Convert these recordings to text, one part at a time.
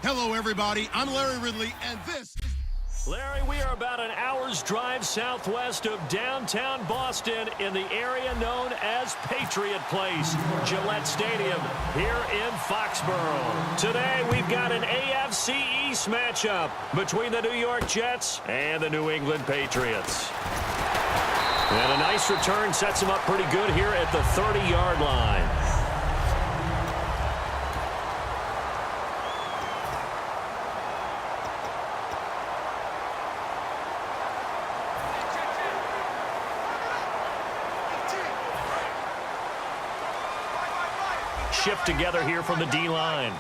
Hello, everybody. I'm Larry Ridley, and this is... Larry, we are about an hour's drive southwest of downtown Boston in the area known as Patriot Place, Gillette Stadium, here in Foxborough. Today, we've got an AFC East matchup between the New York Jets and the New England Patriots. And a nice return sets them up pretty good here at the 30-yard line. Shift together here from the D-line.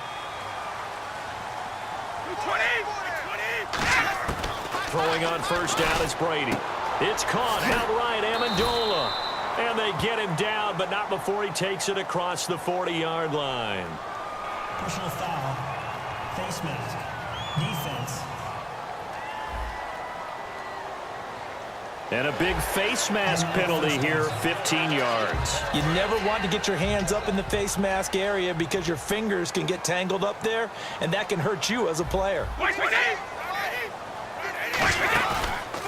Throwing on first down is Brady. It's caught outright, Amendola. And they get him down, but not before he takes it across the 40-yard line. Personal foul, face mask, defense. And a big face mask penalty here, 15 yards. You never want to get your hands up in the face mask area because your fingers can get tangled up there, and that can hurt you as a player.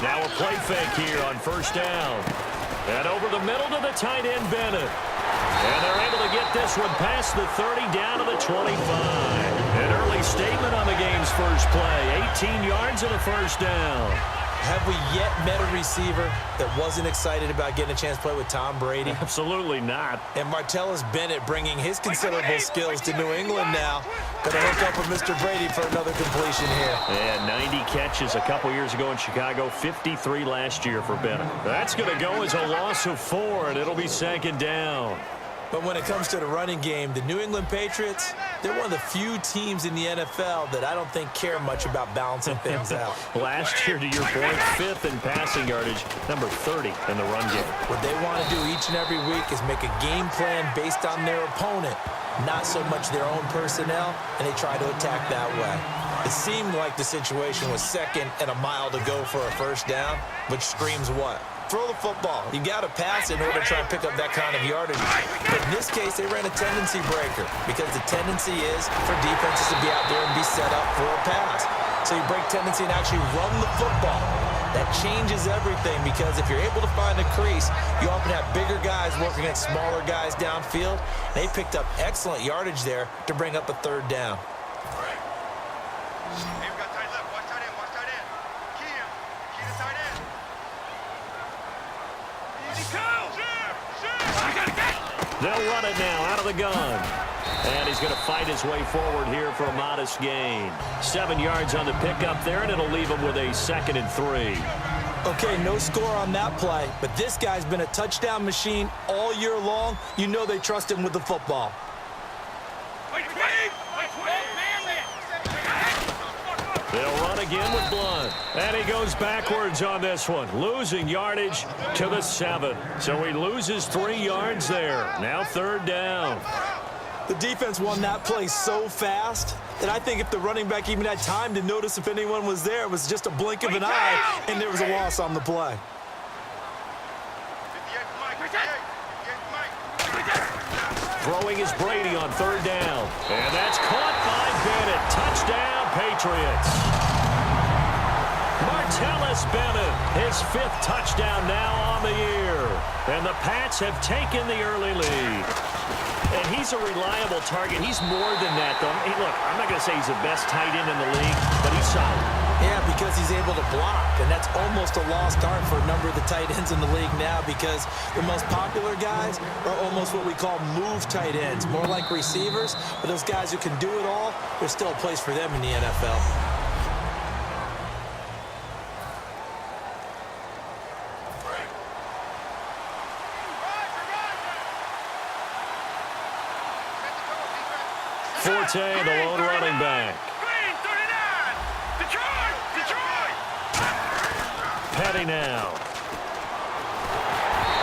Now a play fake here on first down. And over the middle to the tight end, Bennett. And they're able to get this one past the 30 down to the 25. An early statement on the game's first play. 18 yards and a first down. Have we yet met a receiver that wasn't excited about getting a chance to play with Tom Brady? Absolutely not. And Martellus Bennett bringing his considerable skills to New England now. Going to hook up with Mr. Brady for another completion here. And 90 catches a couple years ago in Chicago, 53 last year for Bennett. That's going to go as a loss of 4, and it'll be second down. But when it comes to the running game, the New England Patriots, they're one of the few teams in the NFL that I don't think care much about balancing things out. Last year, to your point, 5th in passing yardage, number 30 in the run game. What they want to do each and every week is make a game plan based on their opponent, not so much their own personnel, and they try to attack that way. It seemed like the situation was second and a mile to go for a first down, which screams what? Throw the football. You got to pass in order to try and pick up that kind of yardage. But in this case, they ran a tendency breaker because the tendency is for defenses to be out there and be set up for a pass. So you break tendency and actually run the football. That changes everything because if you're able to find a crease, you often have bigger guys working against smaller guys downfield. They picked up excellent yardage there to bring up a third down. They'll run it now out of the gun. And he's going to fight his way forward here for a modest gain. 7 yards on the pickup there, and it'll leave him with a 2nd and 3. Okay, no score on that play, but this guy's been a touchdown machine all year long. You know they trust him with the football. They'll run again with Blunt. And he goes backwards on this one, losing yardage to the 7. So he loses 3 yards there. Now third down. The defense won that play so fast that I think if the running back even had time to notice if anyone was there, it was just a blink of an eye, and there was a loss on the play. Throwing is Brady on third down. And that's caught by Bennett. Touchdown, Patriots. Martellus Bennett, his 5th touchdown now on the year. And the Pats have taken the early lead. And he's a reliable target. He's more than that, though. Hey, look, I'm not going to say he's the best tight end in the league, but he's solid. Yeah, because he's able to block, and that's almost a lost art for a number of the tight ends in the league now because the most popular guys are almost what we call move tight ends, more like receivers, but those guys who can do it all, there's still a place for them in the NFL. Forte, the lone running back. Petty now.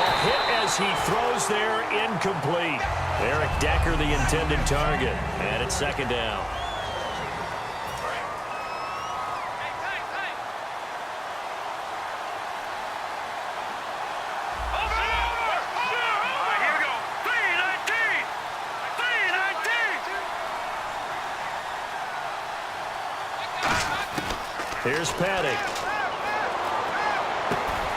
A hit as he throws there, incomplete. Eric Decker, the intended target. And it's second down. Here's Paddock.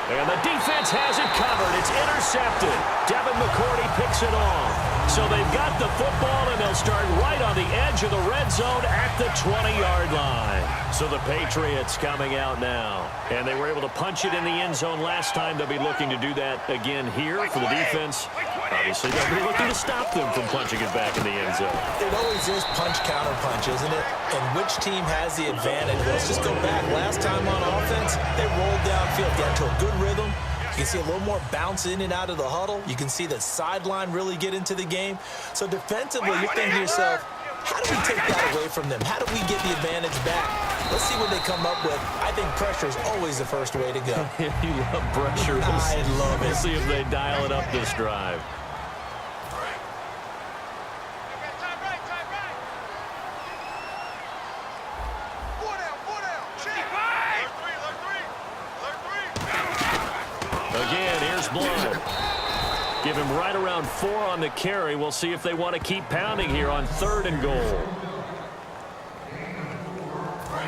And the defense has it covered. It's intercepted. Devin McCourty picks it off. So they've got the football, and they'll start right on the edge of the red zone at the 20-yard line. So the Patriots coming out now. And they were able to punch it in the end zone last time. They'll be looking to do that again here for the defense. Obviously, they'll be looking to stop them from punching it back in the end zone. It always is punch-counter-punch, isn't it? And which team has the advantage? Let's just go back. Last time on offense, they rolled downfield, got to a good rhythm. You can see a little more bounce in and out of the huddle. You can see the sideline really get into the game. So defensively, you're thinking to yourself, how do we take that away from them? How do we get the advantage back? Let's see what they come up with. I think pressure is always the first way to go. You love pressure. I love it. We'll see if they dial it up this drive. Again, here's Blunt. Give him right around 4 on the carry. We'll see if they want to keep pounding here on 3rd and goal.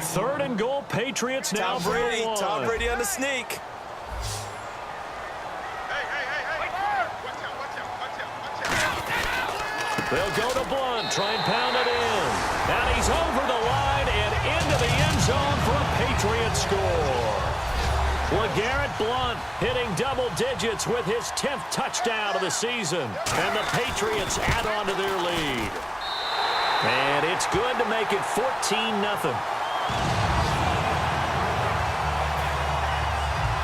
3rd and goal, Patriots now. Tom Brady on the sneak. They'll go to Blunt, try and pound it in. And he's over the line and into the end zone for a Patriots score. LeGarrette Blunt hitting double digits with his 10th touchdown of the season. And the Patriots add on to their lead. And it's good to make it 14-0.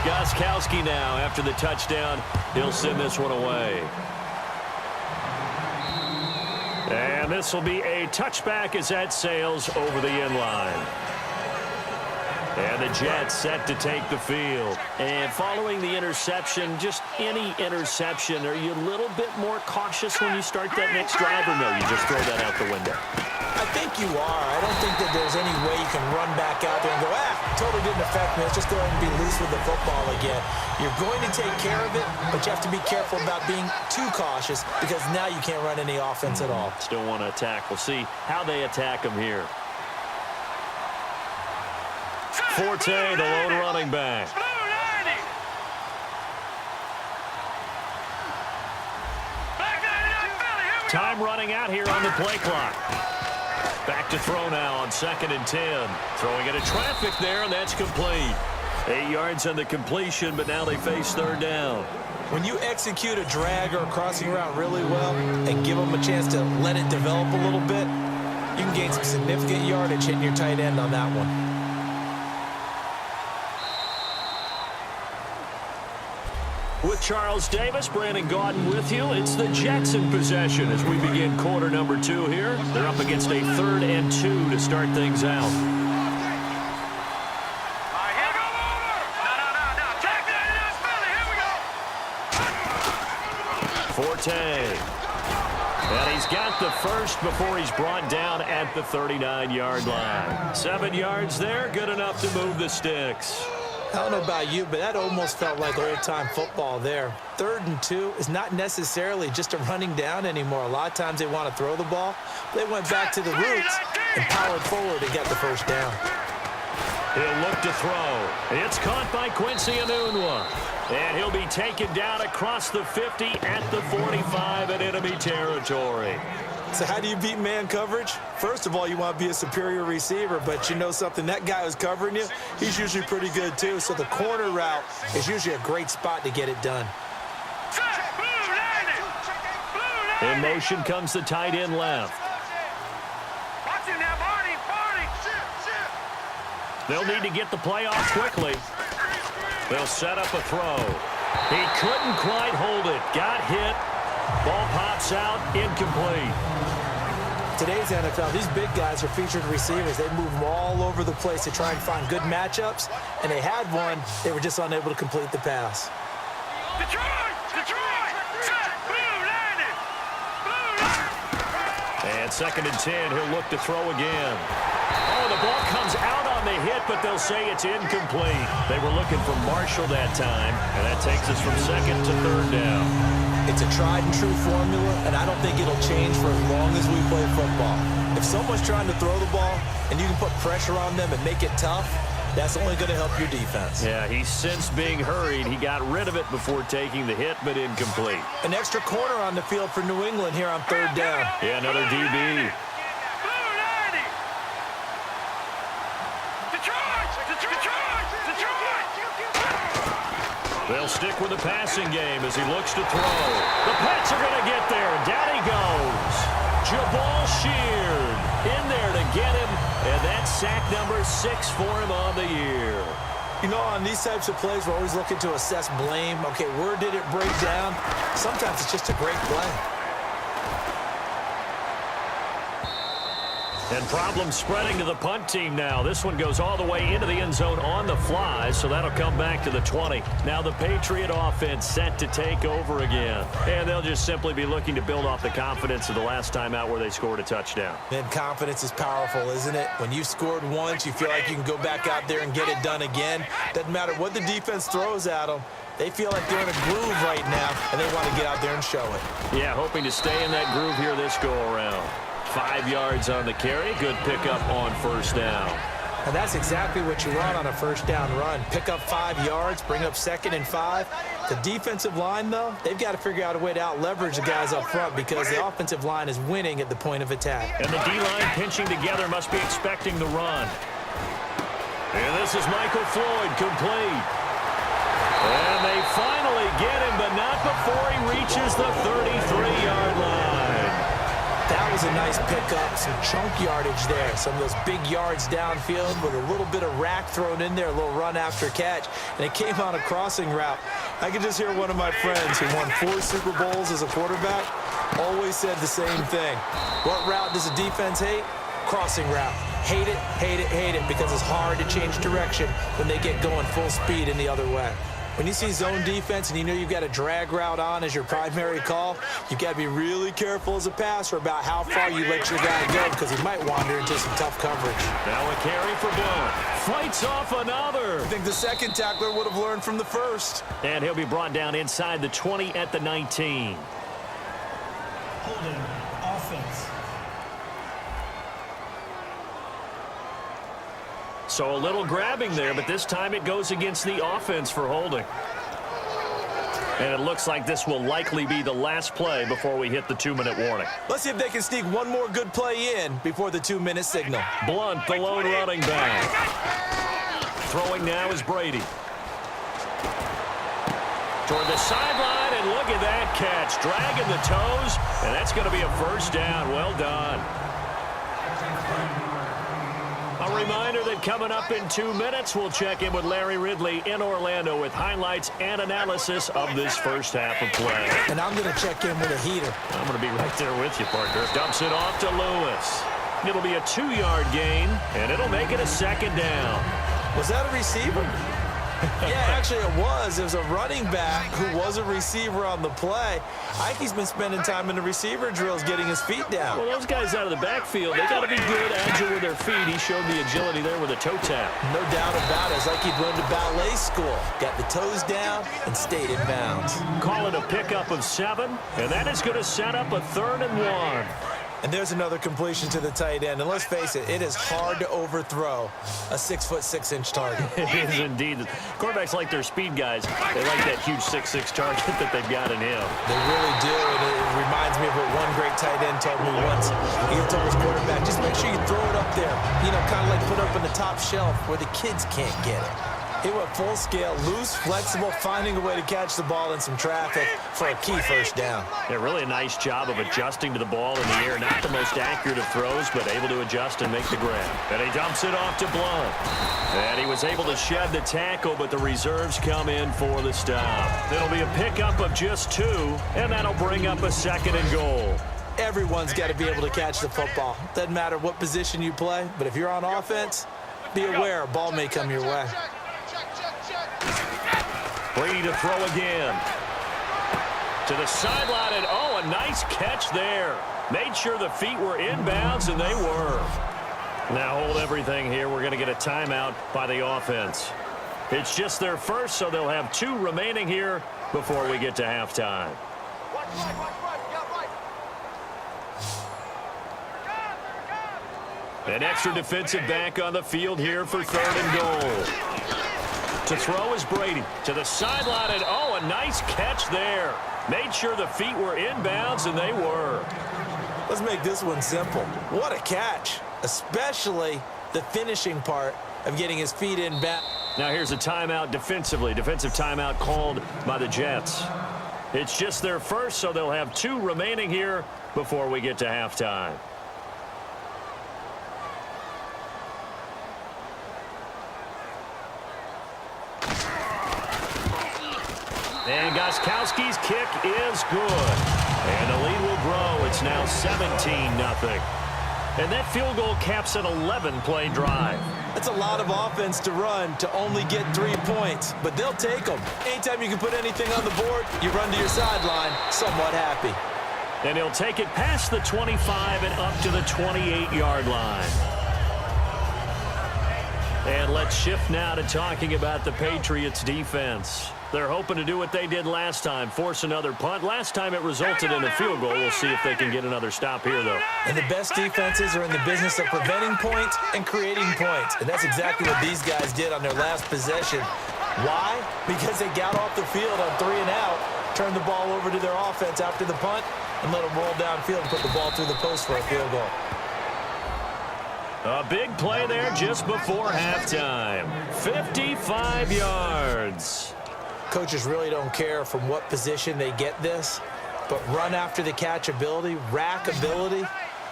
Gostkowski now after the touchdown. He'll send this one away. And this will be a touchback as that sails over the end line. And the Jets set to take the field. And following the interception, just any interception, are you a little bit more cautious when you start that next drive, or no, you just throw that out the window? I think you are. I don't think that there's any way you can run back out there and go, totally didn't affect me. Let's just go ahead and be loose with the football again. You're going to take care of it, but you have to be careful about being too cautious because now you can't run any offense at all. Still want to attack. We'll see how they attack them here. Forte, the lone running back. Time running out here on the play clock. Back to throw now on 2nd and 10. Throwing into traffic there, and that's complete. 8 yards on the completion, but now they face 3rd down. When you execute a drag or a crossing route really well and give them a chance to let it develop a little bit, you can gain some significant yardage hitting your tight end on that one. With Charles Davis, Brandon Gaudin with you. It's the Jets in possession as we begin quarter number 2 here. They're up against a 3rd and 2 to start things out. Forte. And he's got the first before he's brought down at the 39-yard line. 7 yards there, good enough to move the sticks. I don't know about you, but that almost felt like old-time football there. 3rd and 2 is not necessarily just a running down anymore. A lot of times they want to throw the ball. They went back to the roots and powered forward and got the first down. He'll look to throw. It's caught by Quincy Enunwa. And he'll be taken down across the 50 at the 45 in enemy territory. So how do you beat man coverage? First of all, you want to be a superior receiver, but you know something, that guy who's covering you, he's usually pretty good too. So the corner route is usually a great spot to get it done. In motion comes the tight end left. They'll need to get the play off quickly. They'll set up a throw. He couldn't quite hold it. Got hit. Ball pops out, incomplete. Today's NFL, these big guys are featured receivers. They move them all over the place to try and find good matchups, and they had one. They were just unable to complete the pass. And 2nd and 10, he'll look to throw again. Oh, the ball comes out on the hit, but they'll say it's incomplete. They were looking for Marshall that time, and that takes us from 2nd to 3rd down. It's a tried-and-true formula, and I don't think it'll change for as long as we play football. If someone's trying to throw the ball and you can put pressure on them and make it tough, That's only going to help your defense. Yeah, he's since being hurried. He got rid of it before taking the hit, but incomplete. An extra corner on the field for New England here on third down. Yeah, another DB. They'll stick with the passing game as he looks to throw. The Pats are going to get there, and down he goes. Jabal Sheard in there to get him, and that's sack number 6 for him on the year. You know, on these types of plays, we're always looking to assess blame. Okay, where did it break down? Sometimes it's just a great play. And problems spreading to the punt team now. This one goes all the way into the end zone on the fly, so that'll come back to the 20. Now the Patriot offense set to take over again. And they'll just simply be looking to build off the confidence of the last time out where they scored a touchdown. Man, confidence is powerful, isn't it? When you scored once, you feel like you can go back out there and get it done again. Doesn't matter what the defense throws at them. They feel like they're in a groove right now, and they want to get out there and show it. Yeah, hoping to stay in that groove here this go-around. 5 yards on the carry. Good pickup on first down. And that's exactly what you want on a first down run. Pick up 5 yards, bring up 2nd and 5. The defensive line, though, they've got to figure out a way to out-leverage the guys up front because the offensive line is winning at the point of attack. And the D-line pinching together must be expecting the run. And this is Michael Floyd complete. And they finally get him, but not before he reaches the 33-yard line. That was a nice pickup, some chunk yardage there. Some of those big yards downfield with a little bit of rack thrown in there, a little run after catch. And it came on a crossing route. I could just hear one of my friends who won 4 Super Bowls as a quarterback always said the same thing. What route does a defense hate? Crossing route. Hate it, hate it, hate it, because it's hard to change direction when they get going full speed in the other way. When you see zone defense and you know you've got a drag route on as your primary call, you've got to be really careful as a passer about how far you let your guy go because he might wander into some tough coverage. Now a carry for Blunt. Fights off another. I think the second tackler would have learned from the first. And he'll be brought down inside the 20 at the 19. Holding offense. So a little grabbing there, but this time it goes against the offense for holding. And it looks like this will likely be the last play before we hit the 2-minute warning. Let's see if they can sneak one more good play in before the 2-minute signal. Blunt, the lone running back. Throwing now is Brady. Toward the sideline, and look at that catch. Dragging the toes, and that's going to be a first down. Well done. A reminder that coming up in 2 minutes, we'll check in with Larry Ridley in Orlando with highlights and analysis of this first half of play. And I'm going to check in with a heater. I'm going to be right there with you, partner. Dumps it off to Lewis. It'll be a 2-yard gain, and it'll make it a second down. Was that a receiver? Yeah, actually it was. It was a running back who was a receiver on the play. Ikey's been spending time in the receiver drills getting his feet down. Well, those guys out of the backfield, they got to be good, agile with their feet. He showed the agility there with a toe tap. No doubt about it. It's like he'd run to ballet school. Got the toes down and stayed in bounds. Call it a pickup of 7, and that is going to set up a 3rd and 1. And there's another completion to the tight end. And let's face it, it is hard to overthrow a 6'6" target. It is indeed. Quarterbacks like their speed guys. They like that huge 6'6" target that they've got in him. They really do. And it reminds me of what one great tight end told me once. He told his quarterback, just make sure you throw it up there. You know, kind of like put it up on the top shelf where the kids can't get it. He went full scale, loose, flexible, finding a way to catch the ball in some traffic for a key first down. Yeah, really a nice job of adjusting to the ball in the air. Not the most accurate of throws, but able to adjust and make the grab. And he dumps it off to Blunt. And he was able to shed the tackle, but the reserves come in for the stop. It'll be a pickup of just 2, and that'll bring up a 2nd and goal. Everyone's got to be able to catch the football. Doesn't matter what position you play, but if you're on offense, be aware a ball may come your way. Brady to throw again. To the sideline, and oh, a nice catch there. Made sure the feet were inbounds, and they were. Now hold everything here. We're going to get a timeout by the offense. It's just their first, so they'll have 2 remaining here before we get to halftime. An extra defensive back on the field here for 3rd and goal. To throw is Brady. To the sideline, and oh, a nice catch there. Made sure the feet were inbounds, and they were. Let's make this one simple. What a catch, especially the finishing part of getting his feet in back. Now here's a timeout defensively. Defensive timeout called by the Jets. It's just their first, so they'll have 2 remaining here before we get to halftime. And Gostkowski's kick is good. And the lead will grow. It's now 17-0. And that field goal caps an 11-play drive. That's a lot of offense to run to only get 3 points, but they'll take them. Anytime you can put anything on the board, you run to your sideline somewhat happy. And he'll take it past the 25 and up to the 28-yard line. And let's shift now to talking about the Patriots defense. They're hoping to do what they did last time, force another punt. Last time it resulted in a field goal. We'll see if they can get another stop here, though. And the best defenses are in the business of preventing points and creating points. And that's exactly what these guys did on their last possession. Why? Because they got off the field on 3 and out, turned the ball over to their offense after the punt, and let them roll downfield and put the ball through the post for a field goal. A big play there just before halftime. 55 yards. Coaches really don't care from what position they get this, but run after the catch ability, rack ability,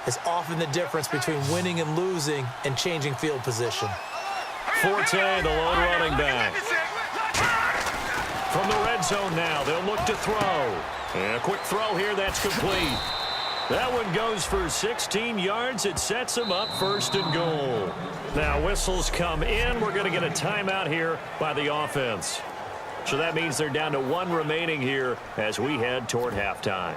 is often the difference between winning and losing and changing field position. Forte, the lone running back. From the red zone now, they'll look to throw. And a quick throw here, that's complete. That one goes for 16 yards. It sets them up 1st and goal. Now whistles come in. We're going to get a timeout here by the offense. So that means they're down to 1 remaining here as we head toward halftime.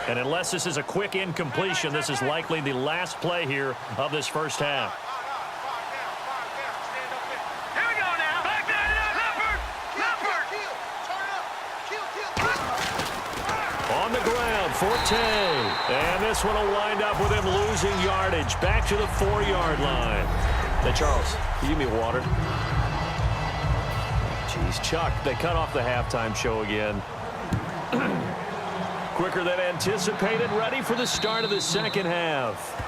And unless this is a quick incompletion, this is likely the last play here of this first half. On the ground, Forte. And this one will wind up with him losing yardage back to the 4-yard line. Hey, Charles, can you give me water? Jeez, Chuck, they cut off the halftime show again. Quicker than anticipated, ready for the start of the second half.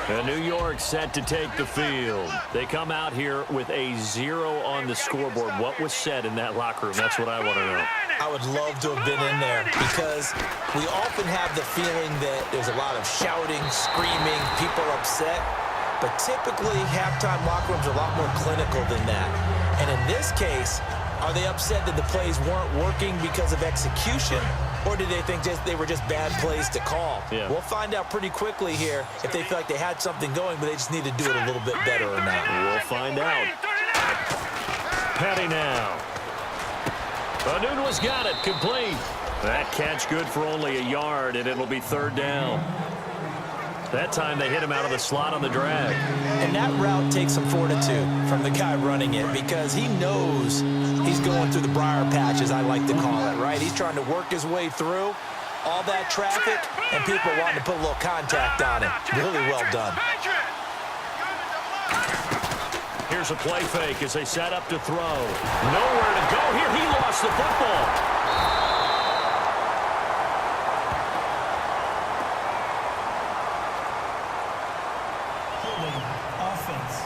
And New York set to take the field. They come out here with a 0 on the scoreboard. What was said in that locker room? That's what I want to know. I would love to have been in there because we often have the feeling that there's a lot of shouting, screaming, people upset. But typically, halftime locker rooms are a lot more clinical than that. And in this case, are they upset that the plays weren't working because of execution? Or did they think they were just bad plays to call? Yeah. We'll find out pretty quickly here if they feel like they had something going, but they just need to do it a little bit better or not. We'll find out. Petty now. Anuno's got it, complete. That catch good for only a yard, and it'll be 3rd down. That time they hit him out of the slot on the drag. And that route takes some fortitude from the guy running it because he knows he's going through the briar patch, as I like to call it, right? He's trying to work his way through all that traffic, and people wanting to put a little contact on him. Really well done. Here's a play fake as they set up to throw. Nowhere to go here. He lost the football. Offense.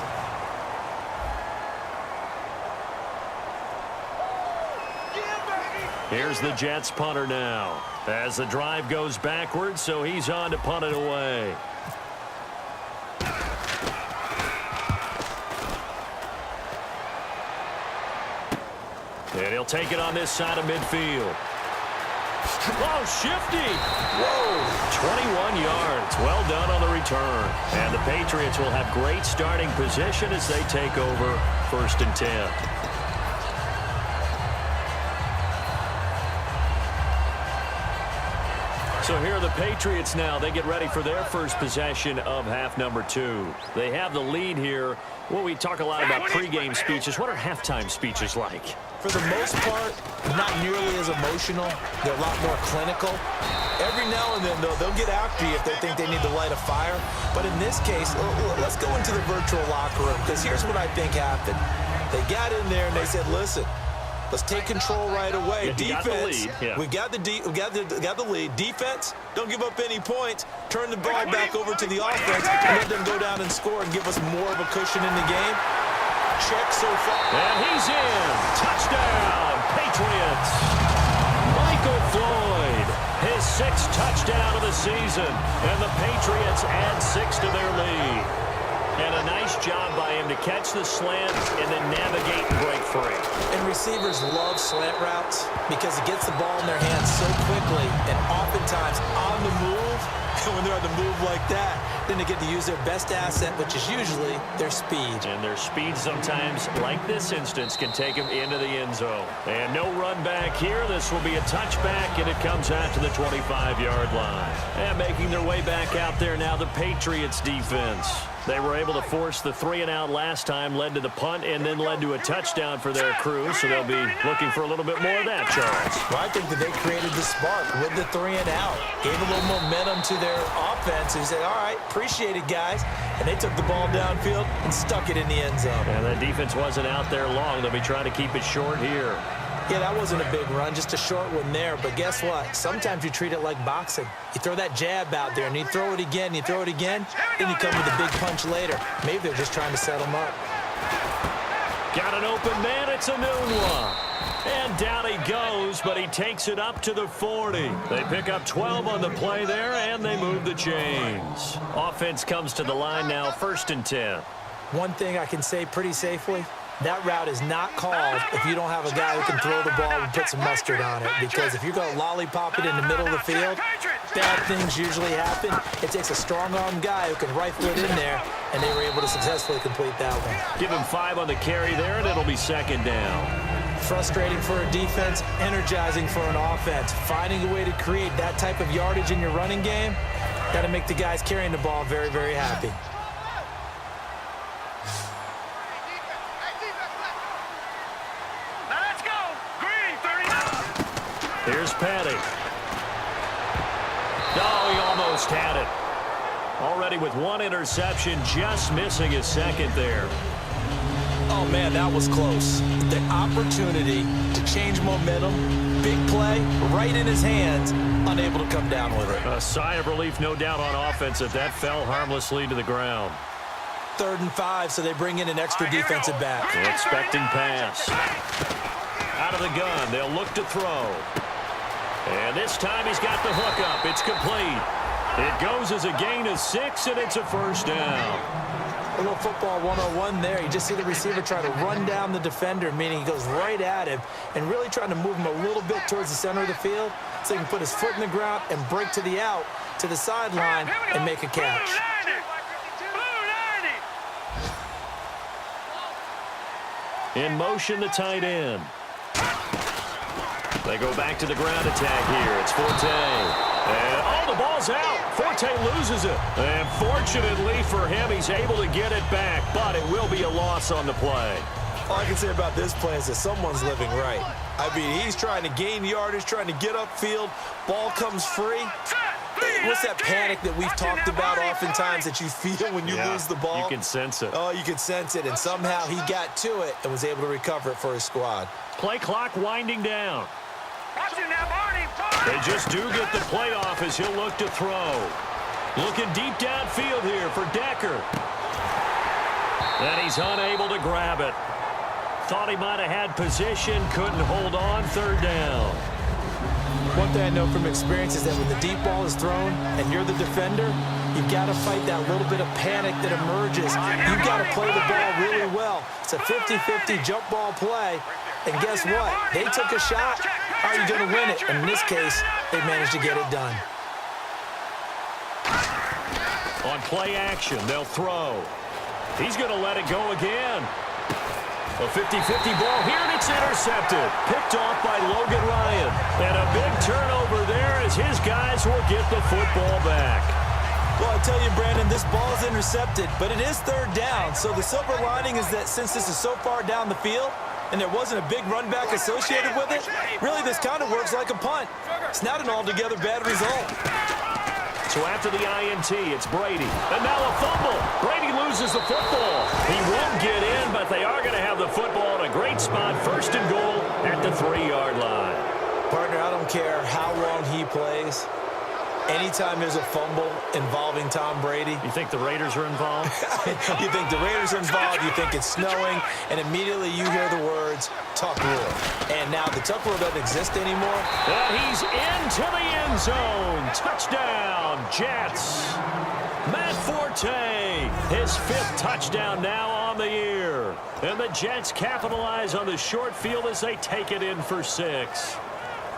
Here's the Jets punter now as the drive goes backwards, so he's on to punt it away. And he'll take it on this side of midfield. Oh, shifty. Whoa. 21 yards. Well done on the return. And the Patriots will have great starting position as they take over 1st and 10. So here are the Patriots now. They get ready for their first possession of half number 2. They have the lead here. Well, we talk a lot about pregame speeches. What are halftime speeches like? For the most part, not nearly as emotional. They're a lot more clinical. Every now and then, though, they'll get after you if they think they need to light a fire. But in this case, let's go into the virtual locker room, because here's what I think happened. They got in there and they said, listen, let's take control right away. Defense, we got the lead. Defense, don't give up any points. Turn the ball back over to the offense and let them go down and score and give us more of a cushion in the game. Check so far. And he's in. Touchdown, Patriots. Michael Floyd, his 6th touchdown of the season. And the Patriots add 6 to their lead. And a nice job by him to catch the slant and then navigate and break free. And receivers love slant routes because it gets the ball in their hands so quickly and oftentimes on the move. And when they're on the move like that, then they get to use their best asset, which is usually their speed. And their speed sometimes, like this instance, can take them into the end zone. And no run back here. This will be a touchback, and it comes out to the 25-yard line. And making their way back out there now, the Patriots defense. They were able to force the 3-and-out last time, led to the punt, and then led to a touchdown for their crew. So they'll be looking for a little bit more of that, Charles. Well, I think that they created the spark with the 3-and-out. Gave a little momentum to their offense. Who said, all right, appreciate it, guys. And they took the ball downfield and stuck it in the end zone. And that defense wasn't out there long. They'll be trying to keep it short here. Yeah, that wasn't a big run, just a short one there. But guess what? Sometimes you treat it like boxing. You throw that jab out there, and you throw it again, then you come with a big punch later. Maybe they're just trying to set them up. Got an open man. It's a noon one. And down he goes, but he takes it up to the 40. They pick up 12 on the play there, and they move the chains. Offense comes to the line now, 1st and 10. One thing I can say pretty safely, that route is not called if you don't have a guy who can throw the ball and put some mustard on it. Because if you're going to lollipop it in the middle of the field, bad things usually happen. It takes a strong-arm guy who can rifle it in there, and they were able to successfully complete that one. Give him 5 on the carry there, and it'll be 2nd down. Frustrating for a defense, energizing for an offense. Finding a way to create that type of yardage in your running game, got to make the guys carrying the ball very, very happy. Here's Patty. Oh, he almost had it. Already with 1 interception, just missing his 2nd there. Oh, man, that was close. The opportunity to change momentum, big play, right in his hands, unable to come down with it. A sigh of relief, no doubt, on offense that fell harmlessly to the ground. 3rd and 5, so they bring in an extra defensive back. Expecting pass. Out of the gun, they'll look to throw. And this time he's got the hook up. It's complete. It goes as a gain of 6, and it's a 1st down. A little football 101 there. You just see the receiver try to run down the defender, meaning he goes right at him and really trying to move him a little bit towards the center of the field so he can put his foot in the ground and break to the out, to the sideline, and make a catch. In motion, the tight end. They go back to the ground attack here. It's Forte. And, oh, the ball's out. Forte loses it. And fortunately for him, he's able to get it back, but it will be a loss on the play. All I can say about this play is that someone's living right. I mean, he's trying to gain yardage, trying to get upfield. Ball comes free. What's that panic that we've talked about oftentimes that you feel when you lose the ball? You can sense it. Oh, you can sense it, and somehow he got to it and was able to recover it for his squad. Play clock winding down. They just do get the play off as he'll look to throw. Looking deep downfield here for Decker. And he's unable to grab it. Thought he might have had position, couldn't hold on, 3rd down. One thing I know from experience is that when the deep ball is thrown and you're the defender, you've got to fight that little bit of panic that emerges. You've got to play the ball really well. It's a 50-50 jump ball play. And guess what? They took a shot. are you going to win it? And in this case, they managed to get it done. On play action, they'll throw. He's going to let it go again. A 50-50 ball here, and it's intercepted. Picked off by Logan Ryan. And a big turnover there as his guys will get the football back. Well, I tell you, Brandon, this ball is intercepted, but it is third down. So the silver lining is that since this is so far down the field and there wasn't a big run back associated with it, really this kind of works like a punt. It's not an altogether bad result. So after the INT, it's Brady. And now a fumble. Brady loses the football. He won't get in, but they are going to have the football in a great spot. First and goal at the 3-yard line. Partner, I don't care how long he plays. Anytime there's a fumble involving Tom Brady. You think the Raiders are involved? You think the Raiders are involved, you think it's snowing, and immediately you hear the words, tuck rule. And now the tuck rule doesn't exist anymore. And he's into the end zone. Touchdown, Jets. Matt Forte, his 5th touchdown now on the year. And the Jets capitalize on the short field as they take it in for 6.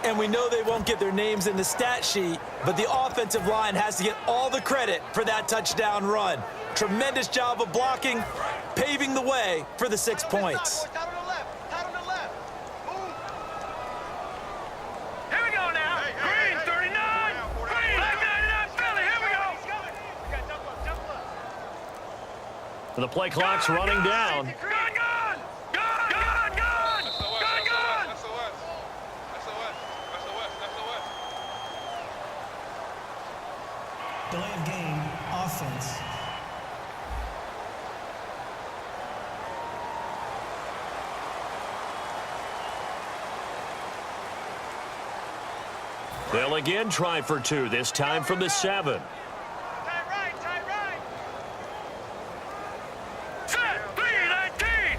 And we know they won't get their names in the stat sheet, but the offensive line has to get all the credit for that touchdown run. Tremendous job of blocking, paving the way for the 6 points. Out on the left. Out on the left. Move. Here we go now. Green, 39. Green, Black 99 Philly. Here we go. The play clock's running down. Delay of game, offense. They'll again try for 2, this time from the 7. Tight right, tight right. Set, 319.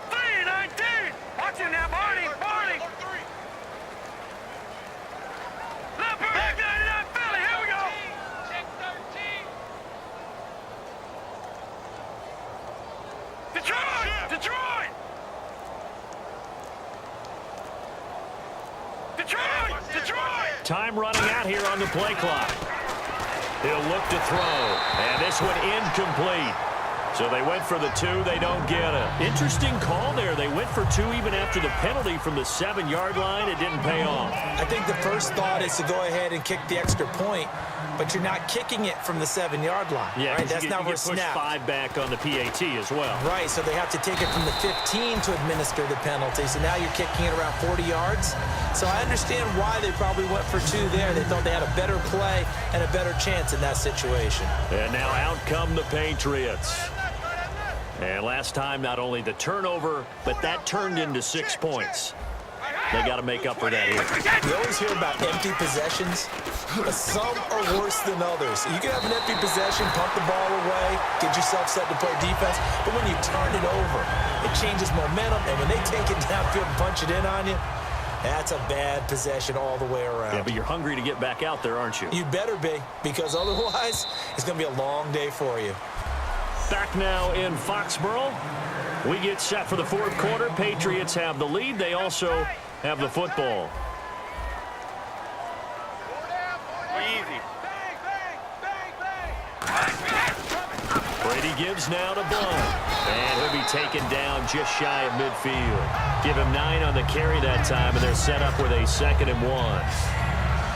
319. Watch him now, Barney. Left, Black 99 Philly. Here we go. Check 13. Detroit. Detroit. Time running out here on the play clock. He'll look to throw, and this one incomplete. So they went for the 2, they don't get it. Interesting call there. They went for 2 even after the penalty from the 7-yard line. It didn't pay off. I think the first thought is to go ahead and kick the extra point, but you're not kicking it from the 7-yard line. Yeah, right? That's you not where get pushed snap. 5 back on the PAT as well. Right, so they have to take it from the 15 to administer the penalty. So now you're kicking it around 40 yards. So I understand why they probably went for 2 there. They thought they had a better play and a better chance in that situation. And now out come the Patriots. And last time, not only the turnover, but that turned into 6 points. They got to make up for that here. You always hear about empty possessions, but some are worse than others. You can have an empty possession, pump the ball away, get yourself set to play defense, but when you turn it over, it changes momentum, and when they take it downfield and punch it in on you, that's a bad possession all the way around. Yeah, but you're hungry to get back out there, aren't you? You better be, because otherwise, it's going to be a long day for you. Back now in Foxborough. We get set for the 4th quarter. Patriots have the lead. They also have the football. Easy. Brady gives now to Blunt. And he'll be taken down just shy of midfield. Give him 9 on the carry that time, and they're set up with a 2nd and 1.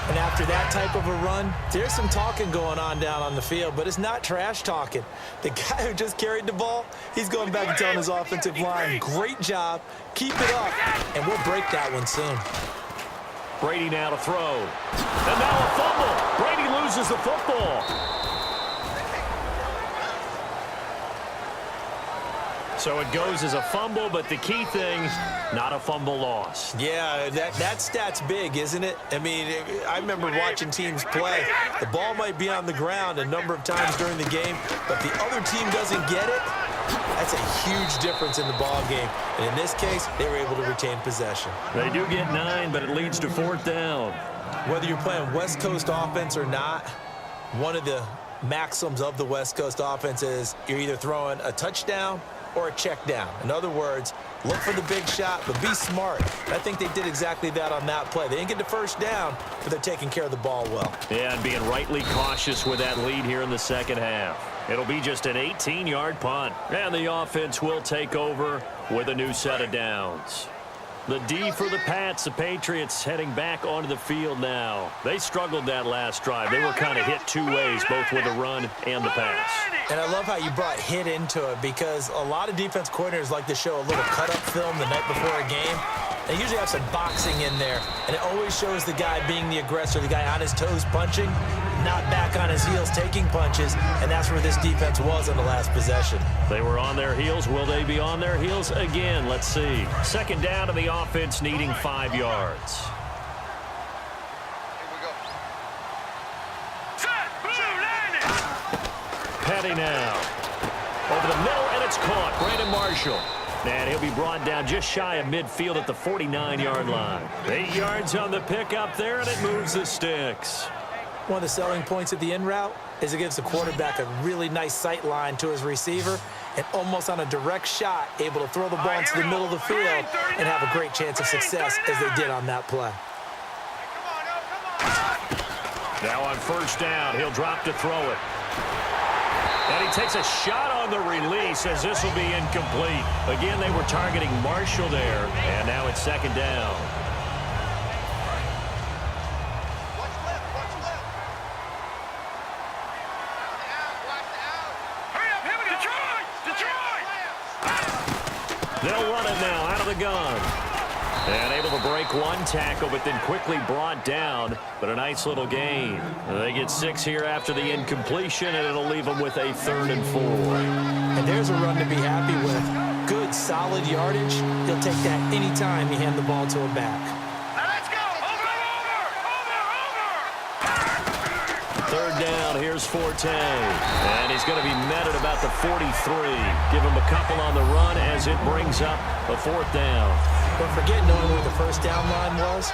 And after that type of a run, there's some talking going on down on the field, but it's not trash talking. The guy who just carried the ball, he's going back and telling his offensive line, great job, keep it up, and we'll break that one soon. Brady now to throw. And now a fumble. Brady loses the football. So it goes as a fumble, but the key thing, not a fumble loss. Yeah, that stat's big, isn't it? I mean, I remember watching teams play. The ball might be on the ground a number of times during the game, but the other team doesn't get it. That's a huge difference in the ball game. And in this case, they were able to retain possession. They do get 9, but it leads to 4th down. Whether you're playing West Coast offense or not, one of the maxims of the West Coast offense is you're either throwing a touchdown or a check down. In other words, look for the big shot, but be smart. And I think they did exactly that on that play. They didn't get the first down, but they're taking care of the ball well. Yeah, and being rightly cautious with that lead here in the second half. It'll be just an 18-yard punt, and the offense will take over with a new set of downs. The D for the Pats, the Patriots heading back onto the field now. They struggled that last drive. They were kind of hit two ways, both with the run and the pass. And I love how you brought hit into it, because a lot of defense coordinators like to show a little cut-up film the night before a game. They usually have some boxing in there, and it always shows the guy being the aggressor, the guy on his toes punching, not back on his heels taking punches, and that's where this defense was on the last possession. They were on their heels. Will they be on their heels again? Let's see. Second down, and the offense needing 5 yards. Here we go. Set, blue, landing. Petty now. Over the middle, and it's caught. Brandon Marshall. And he'll be brought down just shy of midfield at the 49-yard line. 8 yards on the pickup there, and it moves the sticks. One of the selling points of the in route is it gives the quarterback a really nice sight line to his receiver, and almost on a direct shot, able to throw the ball into the middle of the field and have a great chance of success as they did on that play. Now on first down, he'll drop to throw it. And he takes a shot on the release as this will be incomplete. Again, they were targeting Marshall there, and now it's second down. Watch left, watch left. Watch out. Hurry up, here we go. Detroit! They'll run it now out of the gun. And able to break one tackle, but then quickly brought down. But a nice little gain. They get 6 here after the incompletion, and it'll leave them with a 3rd and 4. And there's a run to be happy with. Good, solid yardage. He'll take that anytime you hand the ball to a back. Now let's go. Over. Third down, here's Forte. And he's going to be met at about the 43. Give him a couple on the run as it brings up a 4th down. Don't forget knowing where the first down line was.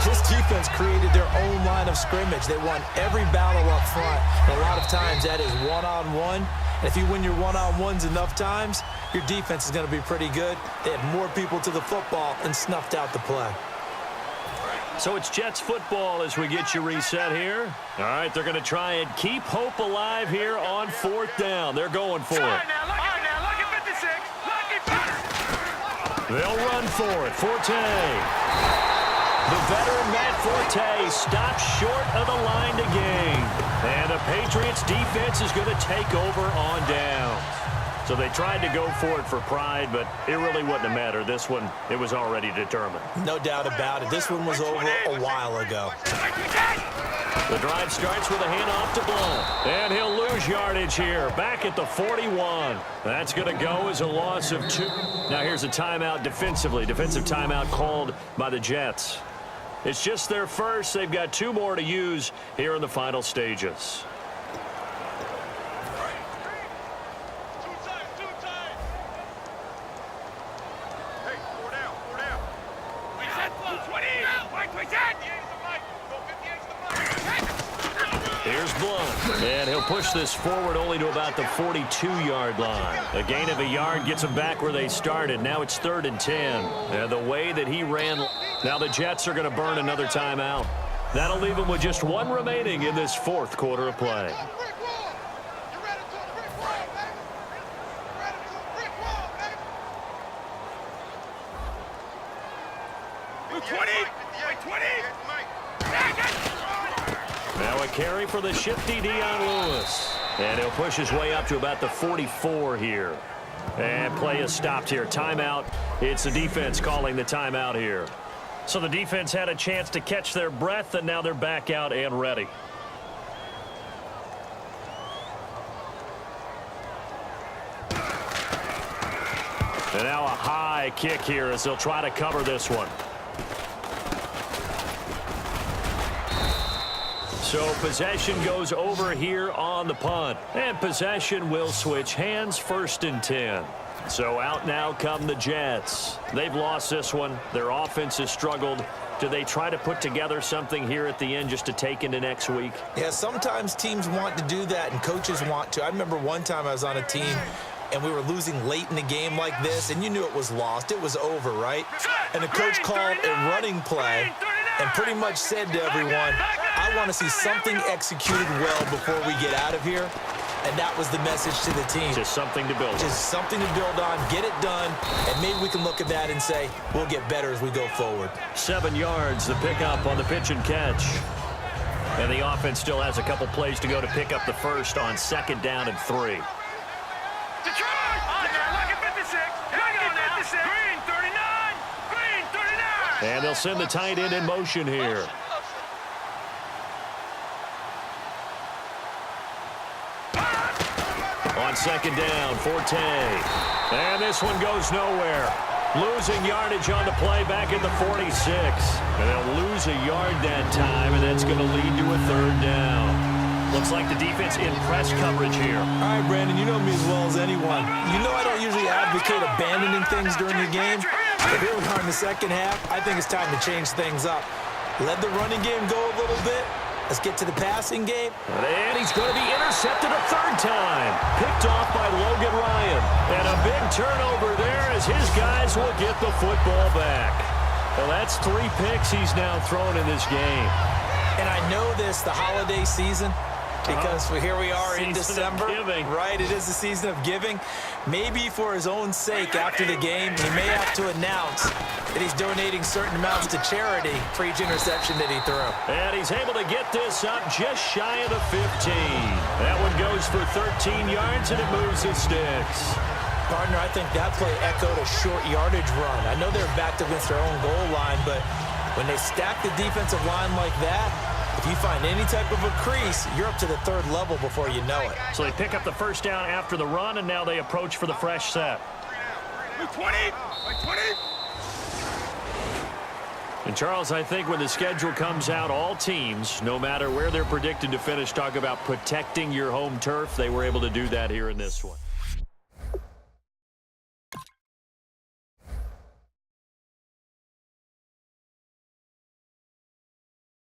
This defense created their own line of scrimmage. They won every battle up front. And a lot of times that is one-on-one. And if you win your one-on-ones enough times, your defense is going to be pretty good. They had more people to the football and snuffed out the play. So it's Jets football as we get you reset here. All right, they're going to try and keep hope alive here on 4th down. They're going for it. Lucky 56. Lucky 50. They'll run for it. Forte. The veteran Matt Forte stops short of the line to gain. And the Patriots defense is going to take over on downs. So they tried to go for it for pride, but it really wouldn't have mattered. This one, it was already determined. No doubt about it. This one was over a while ago. The drive starts with a handoff to Blount. And he'll lose yardage here. Back at the 41. That's going to go as a loss of 2. Now here's a timeout defensively. Defensive timeout called by the Jets. It's just their first. They've got 2 more to use here in the final stages. Hey, 4 down, 4 down. We set 20. Wait, set. Here's Blount, and he'll push this forward only to about the 42-yard line. A gain of a yard gets them back where they started. Now it's 3rd and 10. And the way that he ran, now the Jets are going to burn another timeout. That'll leave them with just 1 remaining in this 4th quarter of play. Now a carry for the shifty Dion Lewis. And he'll push his way up to about the 44 here. And play is stopped here. Timeout. It's the defense calling the timeout here. So the defense had a chance to catch their breath, and now they're back out and ready. And now a high kick here as they'll try to cover this one. So possession goes over here on the punt. And possession will switch hands, 1st and 10. So out now come the Jets. They've lost this one. Their offense has struggled. Do they try to put together something here at the end just to take into next week? Yeah, sometimes teams want to do that and coaches want to. I remember one time I was on a team and we were losing late in the game like this, and you knew it was lost. It was over, right? And the coach called a running play and pretty much said to everyone, I want to see something executed well before we get out of here. And that was the message to the team. Just something to build on. Just something to build on, get it done, and maybe we can look at that and say, we'll get better as we go forward. 7 yards, the pickup on the pitch and catch. And the offense still has a couple plays to go to pick up the first on 2nd down and 3. Detroit! Look at 56. Look at 56. Green 39. Green 39. And they'll send the tight end in motion here. On 2nd down, Forte. And this one goes nowhere. Losing yardage on the play back at the 46. And they'll lose a yard that time, and that's going to lead to a 3rd down. Looks like the defense in press coverage here. All right, Brandon, you know me as well as anyone. You know I don't usually advocate abandoning things during the game. But here we are in the second half. I think it's time to change things up. Let the running game go a little bit. Let's get to the passing game. And he's going to be intercepted a 3rd time. Picked off by Logan Ryan. And a big turnover there as his guys will get the football back. Well, that's 3 picks he's now thrown in this game. And I know this, the holiday season, because here we are in December. Right, it is the season of giving. Maybe for his own sake after the game, he may have to announce that he's donating certain amounts to charity for each interception that he threw. And he's able to get this up just shy of the 15. That one goes for 13 yards, and it moves his sticks. Partner, I think that play echoed a short yardage run. I know they're backed against their own goal line, but when they stack the defensive line like that, if you find any type of a crease, you're up to the 3rd level before you know it. So they pick up the 1st down after the run, and now they approach for the fresh set. 20. And Charles, I think when the schedule comes out, all teams, no matter where they're predicted to finish, talk about protecting your home turf. They were able to do that here in this one.